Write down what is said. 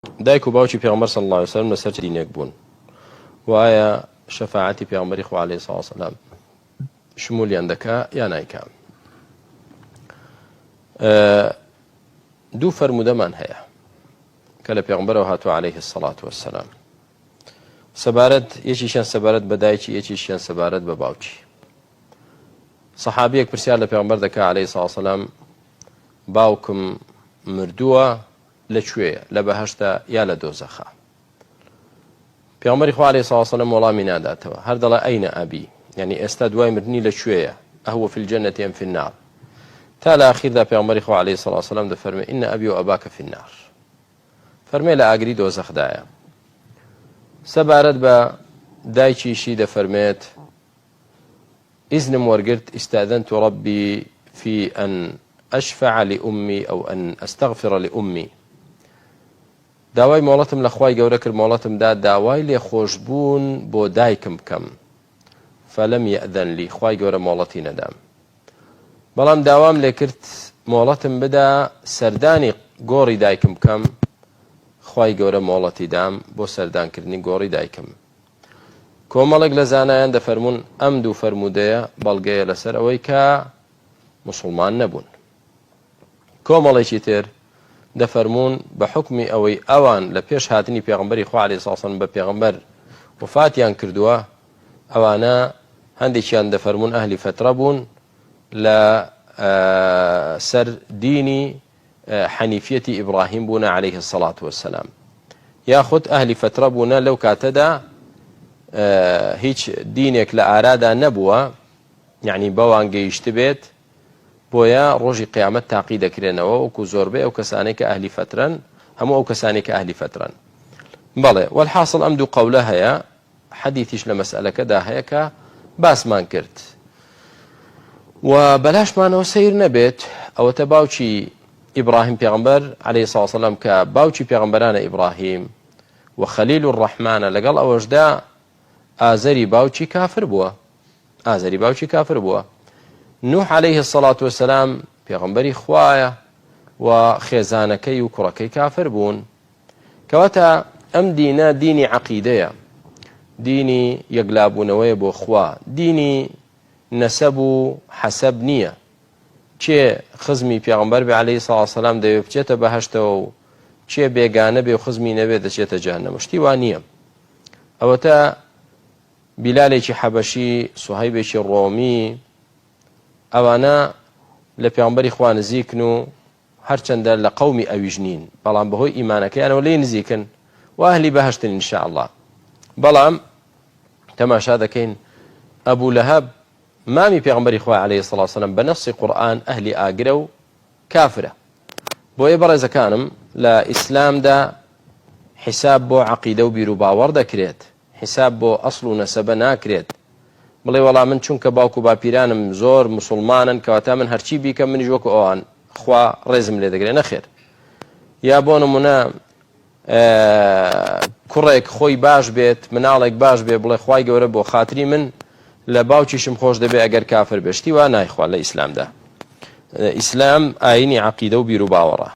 دایک و باوکی پێغەمبەر صلی الله علیه وسلم لەسەر دینێک بوون وایە شەفاعەتی پێغەمبەری خوا عەلەیهی سڵاو وسەلام شمولیان دەکا یا نایکا. دوو فەرموودەمان هەیە کە لە پێغەمبەرەوە هاتووە عەلەیهی السەڵاتو وەسسەلام. سەبارەت یەکیشیان سەبارەت بە دایکی، یەکیشیان سەبارەت بە باوکی. سەحابیەک پرسیار لە پێغەمبەر دەکا عەلەیهی سڵاو وسەلام باوکم مردووە لەکوێیە، لە بەهەشتە یا لە دۆزەخە؟ پێغەمبەری خوا عەلەیهی سڵاو وسەلام وەڵامی ناداتەوە، هەر دەڵێ ئەینە ئەبی، یعنی ئێستا دوای مردنی لەکوێیە، ئەهوە فی الجەنەتی ئەم فی النار. تا لە ئاخیردا پێغەمبەری خوا عەلەیهی سڵاو وسەلام دەفەرمێ ئینە ئەبی و ئەباکە فی النار، فەرمێ لە ئاگری دۆزەخدایە. سەبارەت بە دایکیشی دەفەرمێت ئیزنم وەرگرت ئیستاذنت ربی في أن أشفع لأمي أو أن أستغفر لأمي. داوای مۆڵەتم لە خوای گەورە کرد، مۆڵەتم دا داوای لێخۆشبوون بۆ دایکم بکەم، فەلەم یەئذەن لی، خوای گەورە مۆڵەتی نەدام. بەڵام داوام لێ کرد مۆڵەتم بدا سەردانی گۆڕی دایکم بکەم، خوای گەورە مۆڵەتی دام بۆ سەردانکردنی گۆڕی دایکم. کۆمەڵێک لە زانایان دەفەرمون ئەم دوو فەرموودەیە بەڵگەیە لەسەر ئەوەی کە موسڵمان نەبوون. کۆمەڵێکی تر دەفەرمون بە حکمی ئەوەی ئەوان لە پێش هاتنی پێغەمبەری خوا عەلەیهی سڵاو وسەلام بە پێغەمبەر وفاتیان کردووە، ئەوانە هەندێکیان دەفەرمون ئەهلی فەترە بوون لە سەر دینی حەنیفیەتی ئیبراهیم بوونە عەلەیهی السەڵاتو وەسسەلام، یاخود ئەهلی فەترە بوونە لەو کاتەدا هیچ دینێک لە ئارادا نەبووە، یعنی بەوان گەیشت بێت، بۆیە ڕۆژی قیامەت تاقی دەکرێنەوە وەکو زۆربەی ئەو کەسانەی کە ئەهلی فەترەن، هەموو ئەو کەسانی کە ئەهلی فەترەن. بەڵێ وەلحاصڵ ئەم دوو قەولە هەیە، حەدیثیش لە مەسئلەکەدا هەیە کە باسمان کرد و بەلاشمانەوە سەیر نەبێت ئەوەتە باوکی ئیبراهیم پێغەمبەر عەلەیهی سڵاو وسەلام کە باوکی پێغەمبەرانە ئیبراهیم و خەلیل الرەحمانە، لەگەڵ ئەوەشدا ئازەری باوکی کافر بووە، ئازەری باوکی کافر بووە. نوح عەلەیهی السەڵاتو وەسسەلام پێغەمبەری خوایە و خێزانەکەی و کوڕەکەی کافر بوون. کەواتە ئەم دینە دینی عەقیدەیە، دینی یەکلابوونەوەیە بۆ خوا، دینی نەسەب و حەسەب نییە. چێ خزمی پێغەمبەر بێ عەلەیهی سڵاو وسەلام دەوێت بچێتە بەهەشتەوە و چێ بێگانە بێ و خزمی نەبێ دەچێتە جەهەنەم، شتی وان نییە. ئەوەتە بیلالێکی حەبەشی، سوهەیبێکی ڕۆمی، ئەوانە لە پێغەمبەری خوا نزیکن و هەرچەندە لە قەومی ئەویش نین، بەڵام بەهۆی ئیمانەکەیانەوە لێی نزیکن و ئەهلی بەهەشتن ئینشاءالله. بەڵام تەماشا دەکەین ئەبوو لەهەب مامی پێغەمبەری خوا عەلەیهی سڵاو وسەلام بە نەسی قورئان ئەهلی ئاگرە و کافرە. بۆیە بەڕێزەکانم لە ئیسلامدا حیساب بۆ عەقیدە و بیر و باوەڕ دەکرێت، حیساب بۆ ئەسڵ و نەسەبە ناکرێت. بڵێ وەڵام من چونکە باوک و باپیرانم زۆر موسڵمانن کەواتە من هەرچی بیکەم منیش وەکو ئەوان خوا ڕێزم لێ دەگرێت. نەخێر. یا بۆ نمونە کوڕێک خۆی باش بێت، مناڵێک باش بێ، بڵێ خوای گەورە بۆ خاتری من لە باوکیشم خۆش دەبێ ئەگەر کافر بێ، شتی وا نایخوا لە ئیسلامدا. ئیسلام ئاینی عەقیدە و بیر و باوەڕە.